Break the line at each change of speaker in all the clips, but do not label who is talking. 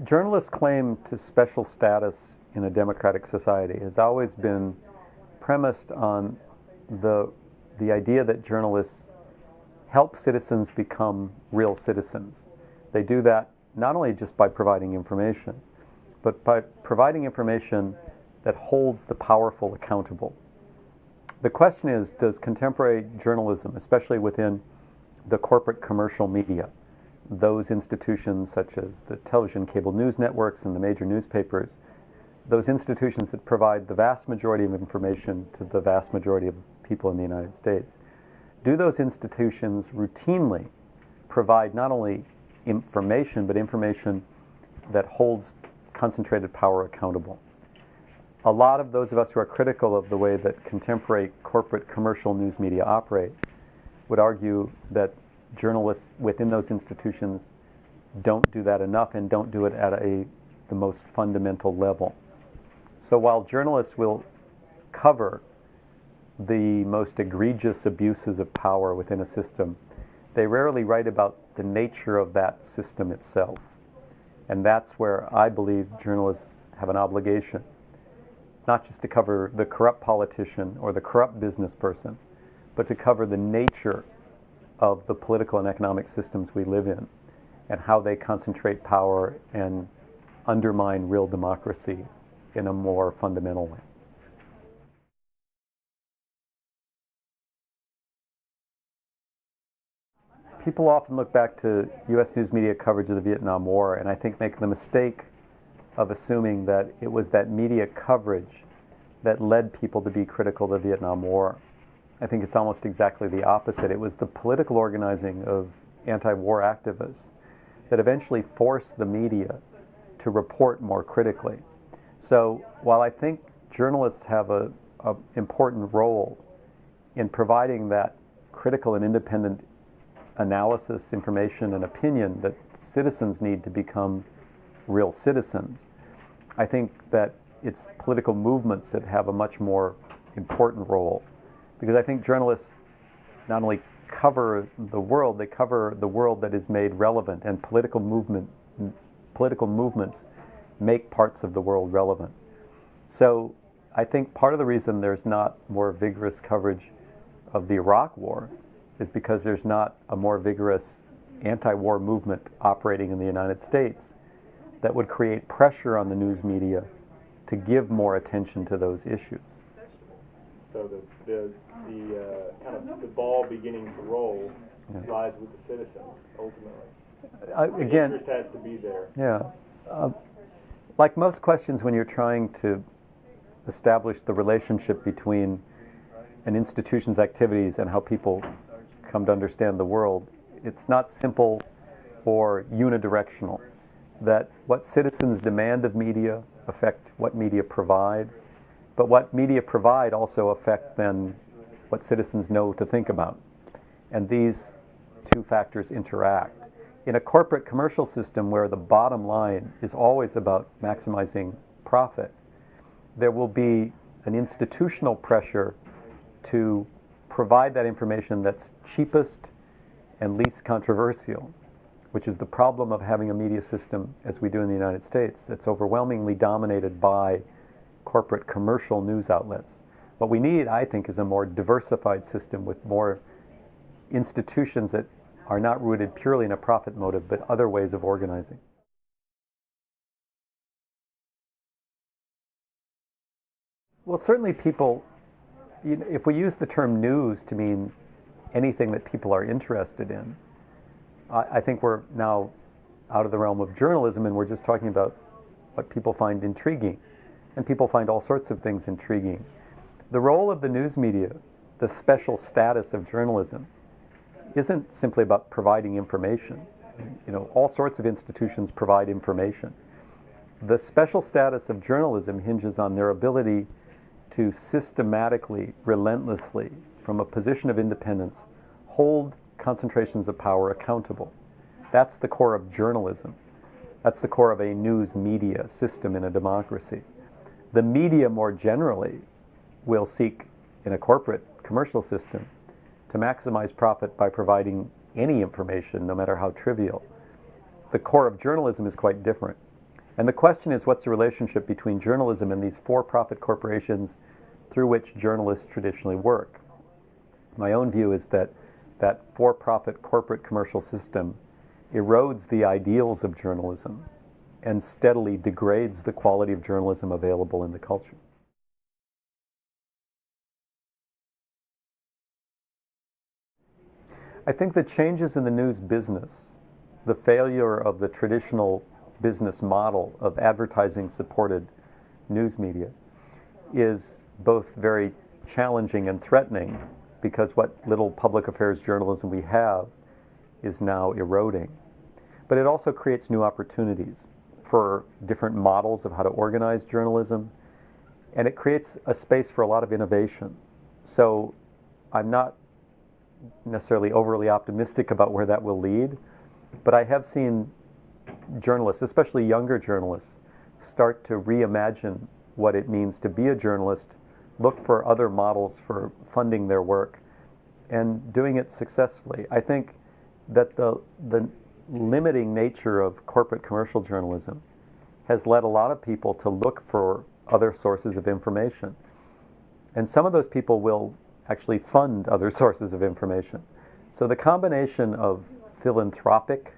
Journalists' claim to special status in a democratic society has always been premised on the idea that journalists help citizens become real citizens. They do that not only just by providing information, but by providing information that holds the powerful accountable. The question is, does contemporary journalism, especially within the corporate commercial media, those institutions such as the television, cable news networks, and the major newspapers, those institutions that provide the vast majority of information to the vast majority of people in the United States, do those institutions routinely provide not only information, but information that holds concentrated power accountable? A lot of those of us who are critical of the way that contemporary corporate commercial news media operate would argue that journalists within those institutions don't do that enough and don't do it at the most fundamental level. So while journalists will cover the most egregious abuses of power within a system, they rarely write about the nature of that system itself. And that's where I believe journalists have an obligation, not just to cover the corrupt politician or the corrupt business person, but to cover the nature of the political and economic systems we live in and how they concentrate power and undermine real democracy in a more fundamental way. People often look back to U.S. news media coverage of the Vietnam War and I think make the mistake of assuming that it was that media coverage that led people to be critical of the Vietnam War. I think it's almost exactly the opposite. It was the political organizing of anti-war activists that eventually forced the media to report more critically. So while I think journalists have an important role in providing that critical and independent analysis, information, and opinion that citizens need to become real citizens, I think that it's political movements that have a much more important role. Because I think journalists not only cover the world, they cover the world that is made relevant, and political movements make parts of the world relevant. So I think part of the reason there's not more vigorous coverage of the Iraq War is because there's not a more vigorous anti-war movement operating in the United States that would create pressure on the news media to give more attention to those issues.
So the kind of the ball beginning to roll lies with the citizens ultimately.
Again,
the interest has to be there.
Yeah. Like most questions when you're trying to establish the relationship between an institution's activities and how people come to understand the world, it's not simple or unidirectional. That what citizens demand of media affect what media provide, but what media provide also affect then what citizens know to think about. And these two factors interact. In a corporate commercial system where the bottom line is always about maximizing profit, there will be an institutional pressure to provide that information that's cheapest and least controversial, which is the problem of having a media system as we do in the United States that's overwhelmingly dominated by corporate commercial news outlets. What we need, I think, is a more diversified system with more institutions that are not rooted purely in a profit motive, but other ways of organizing. Well, certainly people, if we use the term news to mean anything that people are interested in, I think we're now out of the realm of journalism and we're just talking about what people find intriguing. And people find all sorts of things intriguing. The role of the news media, the special status of journalism, isn't simply about providing information. All sorts of institutions provide information. The special status of journalism hinges on their ability to systematically, relentlessly, from a position of independence, hold concentrations of power accountable. That's the core of journalism. That's the core of a news media system in a democracy. The media more generally will seek, in a corporate commercial system, to maximize profit by providing any information, no matter how trivial. The core of journalism is quite different. And the question is, what's the relationship between journalism and these for-profit corporations through which journalists traditionally work? My own view is that that for-profit corporate commercial system erodes the ideals of journalism and steadily degrades the quality of journalism available in the culture. I think the changes in the news business, the failure of the traditional business model of advertising-supported news media, is both very challenging and threatening because what little public affairs journalism we have is now eroding. But it also creates new opportunities for different models of how to organize journalism, and it creates a space for a lot of innovation. So I'm not necessarily overly optimistic about where that will lead, but I have seen journalists, especially younger journalists, start to reimagine what it means to be a journalist, look for other models for funding their work, and doing it successfully. I think that the limiting nature of corporate commercial journalism has led a lot of people to look for other sources of information. And some of those people will actually fund other sources of information. So the combination of philanthropic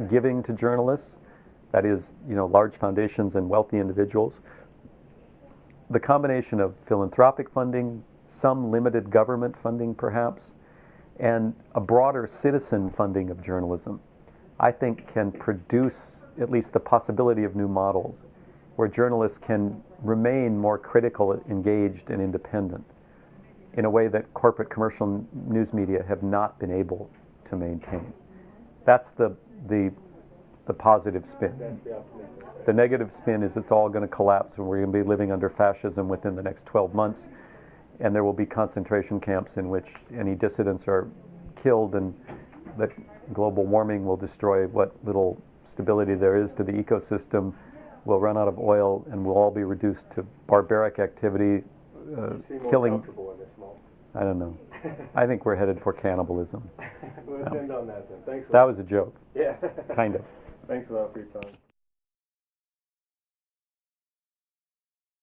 giving to journalists, that is, large foundations and wealthy individuals, the combination of philanthropic funding, some limited government funding perhaps, and a broader citizen funding of journalism, I think can produce at least the possibility of new models where journalists can remain more critical, engaged, and independent in a way that corporate commercial news media have not been able to maintain. That's the positive spin.
That's the optimistic.
The negative spin is it's all going to collapse and we're going to be living under fascism within the next 12 months, and there will be concentration camps in which any dissidents are killed, and that global warming will destroy what little stability there is to the ecosystem. We'll run out of oil and we'll all be reduced to barbaric activity,
You seem more
killing.
comfortable in this moment.
I don't know. I think we're headed for cannibalism.
Let's end on that then. Thanks a lot.
That was a joke,
Yeah.
kind of.
Thanks a lot for your time.